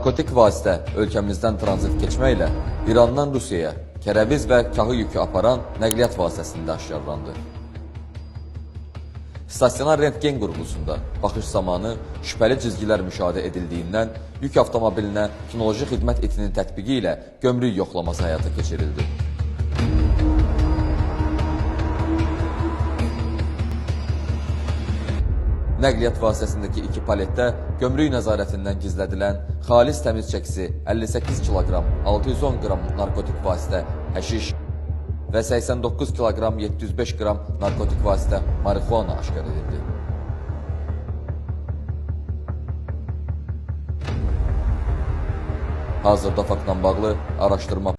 Narkotik vasitə ölkəmizdən tranzit keçməklə İrandan Rusiyaya kərəviz və kahı yükü aparan nəqliyyat vasitəsində aşkarlandı. Stasionar rentgen qurğusunda baxış zamanı şübhəli cizgilər müşahidə edildiyindən yük avtomobilinə kinoloji xidmət itinin tətbiqi ilə gömrük yoxlaması həyata keçirildi. Nəqliyyat vasitəsindəki 2 paletdə gömrük nəzarətindən gizlədilən xalis təmiz çəkisi 58 kiloqram 610 qram narkotik vasitə həşiş və 89 kiloqram 705 qram narkotik vasitə marixuana aşkar edildi. Hazırda faktla bağlı araşdırma